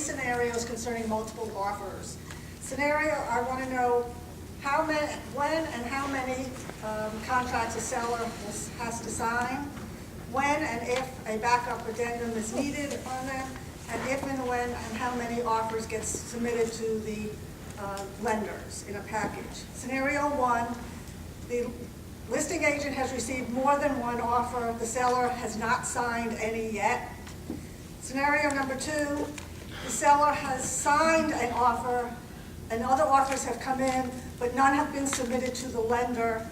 scenarios concerning multiple offers. Scenario, I want to know how many, when and how many contracts a seller has to sign, when and if a backup addendum is needed on them, and if and when and how many offers get submitted to the lenders in a package. Scenario 1, the listing agent has received more than one offer. The seller has not signed any yet. Scenario number 2, the seller has signed an offer and other offers have come in, but none have been submitted to the lender.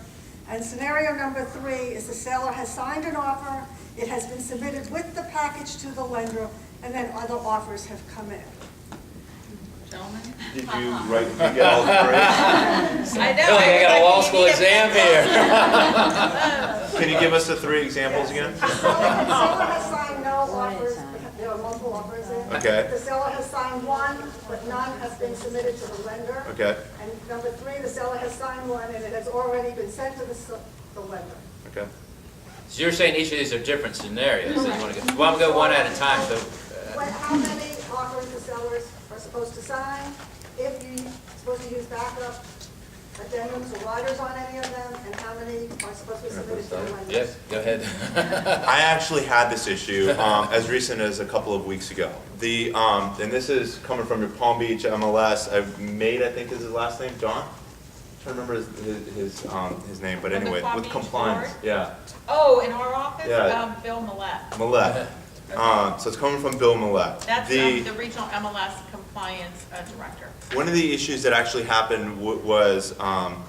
And scenario number 3 is the seller has signed an offer, it has been submitted with the package to the lender, and then other offers have come in. Gentlemen? Did you get all three? I know. I got a law school exam here. Can you give us the 3 examples again? The seller has signed no offers, there are multiple offers in. Okay. The seller has signed one, but none has been submitted to the lender. Okay. And number 3, the seller has signed one and it has already been sent to the lender. Okay. So you're saying each of these are different scenarios. So you want to go, well, I'm going to go one at a time. So, How many offers the sellers are supposed to sign, if you're supposed to use backup addendums or riders on any of them, and how many are supposed to be submitted to the lender. yes, go ahead. I actually had this issue as recent as a couple of weeks ago. And this is coming from your Palm Beach MLS. I think is his last name, John? I'm trying to remember his name, but From the anyway, Palm with Beach compliance. board? Yeah. Oh, in our office? Yeah. Bill Millette. Millette. So it's coming from Bill Millette. That's the regional MLS compliance director. One of the issues that actually happened was I'm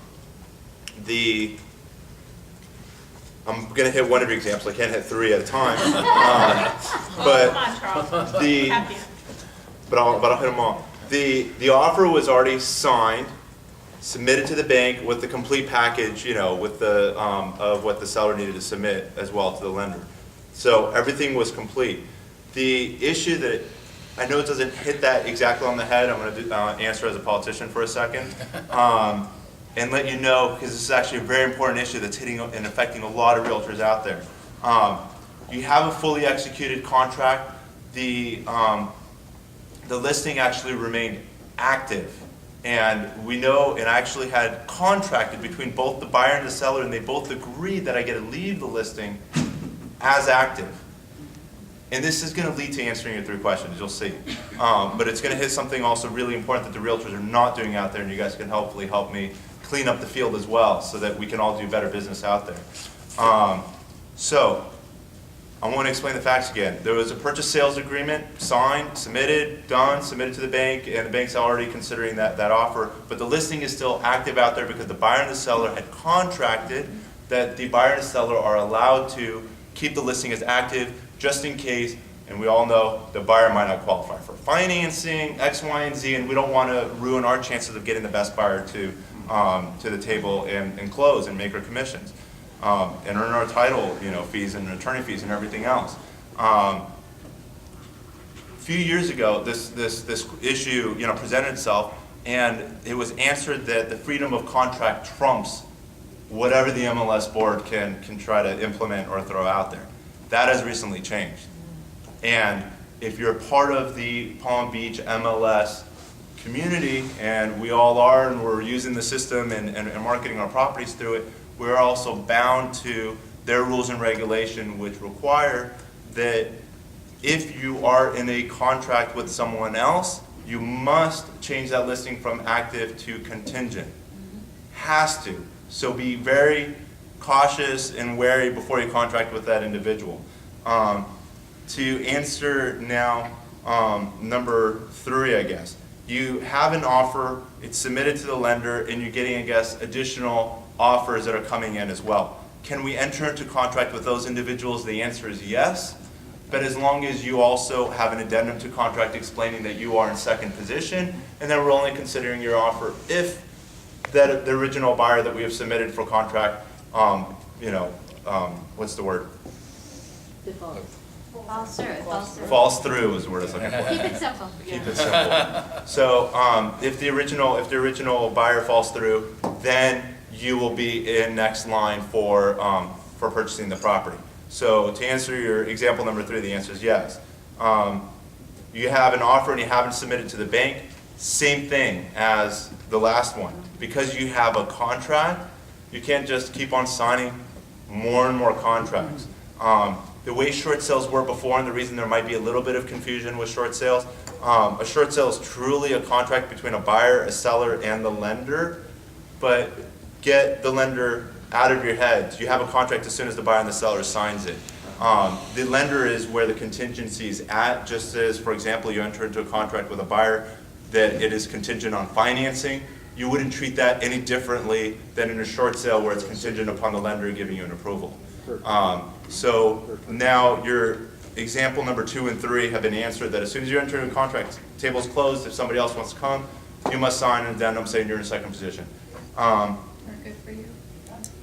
going to hit one of your examples. I can't hit 3 at a time. Come on, Charles. But I'll hit them all. The offer was already signed, submitted to the bank with the complete package, with the of what the seller needed to submit as well to the lender. So everything was complete. The issue that I know it doesn't hit that exactly on the head. I'm going to answer as a politician for a second, and let you know, because this is actually a very important issue that's hitting and affecting a lot of realtors out there. You have a fully executed contract. The listing actually remained active, and we know it actually had contracted between both the buyer and the seller, and they both agreed that I get to leave the listing as active. And this is going to lead to answering your 3 questions, you'll see. But it's going to hit something also really important that the realtors are not doing out there, and you guys can hopefully help me clean up the field as well so that we can all do better business out there. So I want to explain the facts again. There was a purchase sales agreement signed, submitted, done, submitted to the bank, and the bank's already considering that offer, but the listing is still active out there because the buyer and the seller had contracted that the buyer and the seller are allowed to keep the listing as active just in case, and we all know the buyer might not qualify for financing, X, Y, and Z, and we don't want to ruin our chances of getting the best buyer to the table and close and make our commissions and earn our title, fees and attorney fees and everything else. A few years ago, this issue presented itself, and it was answered that the freedom of contract trumps whatever the MLS board can try to implement or throw out there. That has recently changed. And if you're a part of the Palm Beach MLS community, and we all are, and we're using the system and marketing our properties through it, we're also bound to their rules and regulation, which require that if you are in a contract with someone else, you must change that listing from active to contingent. Has to. So be very cautious and wary before you contract with that individual. To answer now number 3, I guess. You have an offer, it's submitted to the lender, and you're getting, I guess, additional offers that are coming in as well. Can we enter into contract with those individuals? The answer is yes, but as long as you also have an addendum to contract explaining that you are in second position, and then we're only considering your offer if that the original buyer that we have submitted for contract, what's the word? Falls through. Falls through is the word I was looking for. Keep it simple. Keep it simple. So if the original buyer falls through, then you will be in next line for purchasing the property. So to answer your example number 3, the answer is yes. you have an offer and you haven't submitted to the bank, same thing as the last one. Because you have a contract, you can't just keep on signing more and more contracts. The way short sales were before, and the reason there might be a little bit of confusion with short sales, a short sale is truly a contract between a buyer, a seller, and the lender. But get the lender out of your heads. You have a contract as soon as the buyer and the seller signs it. The lender is where the contingency is at, just as, for example, you enter into a contract with a buyer that it is contingent on financing. You wouldn't treat that any differently than in a short sale where it's contingent upon the lender giving you an approval. So now your example number 2 and 3 have been answered, that as soon as you enter into a contract, table's closed, if somebody else wants to come, you must sign an addendum saying you're in second position. We're good for you.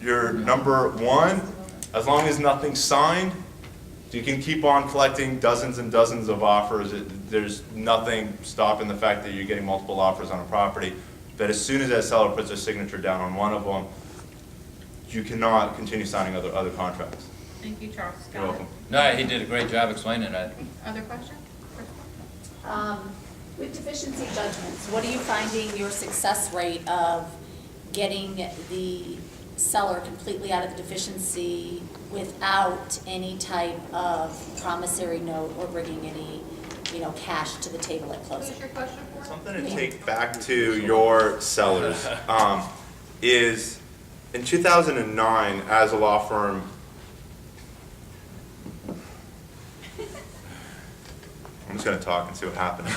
Your number 1, as long as nothing's signed, you can keep on collecting dozens and dozens of offers. There's nothing stopping the fact that you're getting multiple offers on a property. But as soon as that seller puts their signature down on one of them, you cannot continue signing other contracts. Thank you, Charles. You're Scott? welcome. No, he did a great job explaining that. Other questions? With deficiency judgments, what are you finding your success rate of getting the seller completely out of the deficiency without any type of promissory note or bringing any, cash to the table at closing? Who's your question for? Something to take back to your sellers is in 2009 as a law firm, I'm just going to talk and see what happens.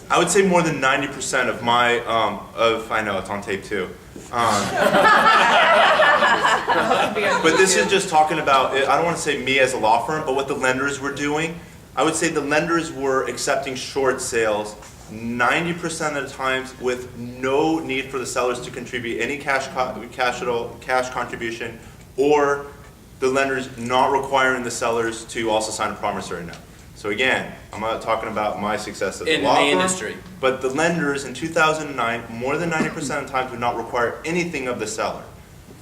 I would say more than 90% of my, I know it's on tape too. But this is just talking about, I don't want to say me as a law firm, but what the lenders were doing. I would say the lenders were accepting short sales 90% of the times with no need for the sellers to contribute any cash contribution, or the lenders not requiring the sellers to also sign a promissory note. So again, I'm not talking about my success as a law firm, In the industry. but the lenders in 2009, more than 90% of the times would not require anything of the seller.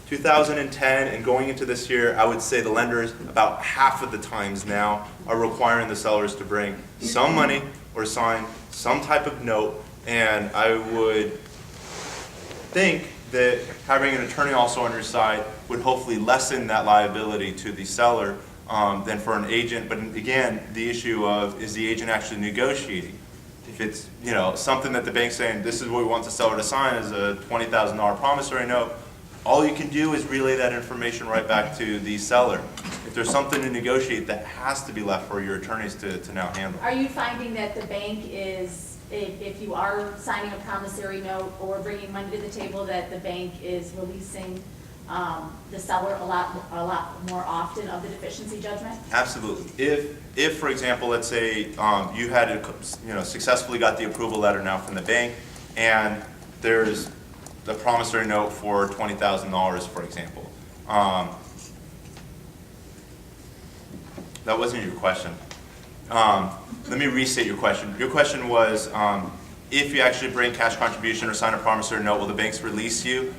2010 and going into this year, I would say the lenders about half of the times now are requiring the sellers to bring some money or sign some type of note, and I would think that having an attorney also on your side would hopefully lessen that liability to the seller than for an agent. But again, the issue of, is the agent actually negotiating? If it's something that the bank's saying, this is what we want the seller to sign as a $20,000 promissory note, all you can do is relay that information right back to the seller. If there's something to negotiate, that has to be left for your attorneys to now handle. Are you finding that the bank is, if you are signing a promissory note or bringing money to the table, that the bank is releasing the seller a lot more often of the deficiency judgment? Absolutely. If for example, let's say you had successfully got the approval letter now from the bank, and there's the promissory note for $20,000, for example. That wasn't your question. Let me restate your question. Your question was, if you actually bring cash contribution or sign a promissory note, will the banks release you?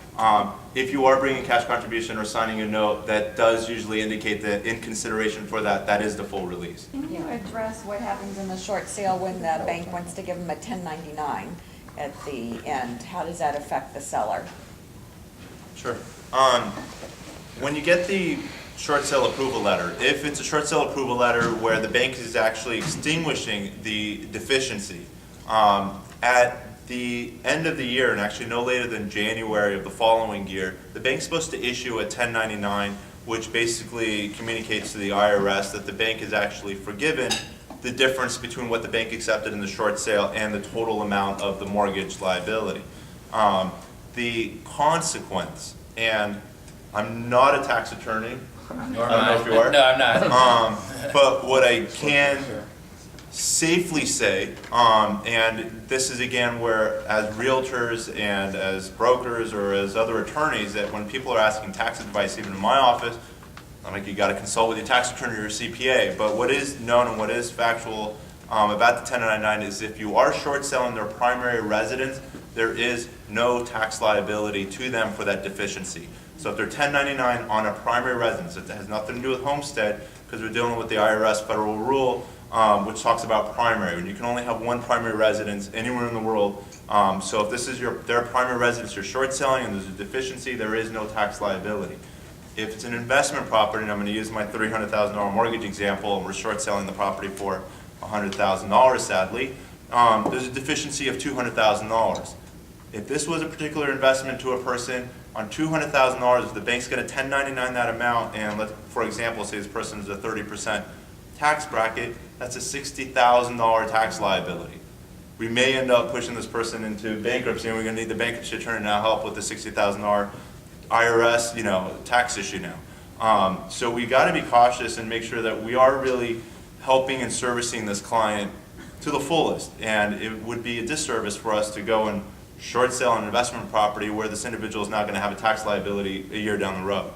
If you are bringing cash contribution or signing a note, that does usually indicate that in consideration for that, that is the full release. Can you address what happens in the short sale when the bank wants to give them a 1099 at the end? How does that affect the seller? Sure. When you get the short sale approval letter, if it's a short sale approval letter where the bank is actually extinguishing the deficiency, at the end of the year, and actually no later than January of the following year, the bank's supposed to issue a 1099, which basically communicates to the IRS that the bank has actually forgiven the difference between what the bank accepted in the short sale and the total amount of the mortgage liability. The consequence, and I'm not a tax attorney, Nor I am don't know if you are. No, I'm not. But what I can safely say, and this is again where as realtors and as brokers or as other attorneys, that when people are asking tax advice, even in my office, I'm like, you got to consult with your tax attorney or your CPA. But what is known and what is factual about the 1099 is if you are short selling their primary residence, there is no tax liability to them for that deficiency. So if they're 1099 on a primary residence, it has nothing to do with homestead, because we're dealing with the IRS federal rule which talks about primary, and you can only have one primary residence anywhere in the world. So if this is their primary residence, you're short selling and there's a deficiency, there is no tax liability. If it's an investment property, and I'm going to use my $300,000 mortgage example, and we're short selling the property for $100,000 sadly, there's a deficiency of $200,000. If this was a particular investment to a person on $200,000, if the bank's going to 1099 that amount, and for example, say this person is a 30% tax bracket, that's a $60,000 tax liability. We may end up pushing this person into bankruptcy, and we're going to need the bankruptcy attorney to now help with the $60,000 IRS, tax issue now. So we got to be cautious and make sure that we are really helping and servicing this client to the fullest. And it would be a disservice for us to go and short sell an investment property where this individual is now going to have a tax liability a year down the road.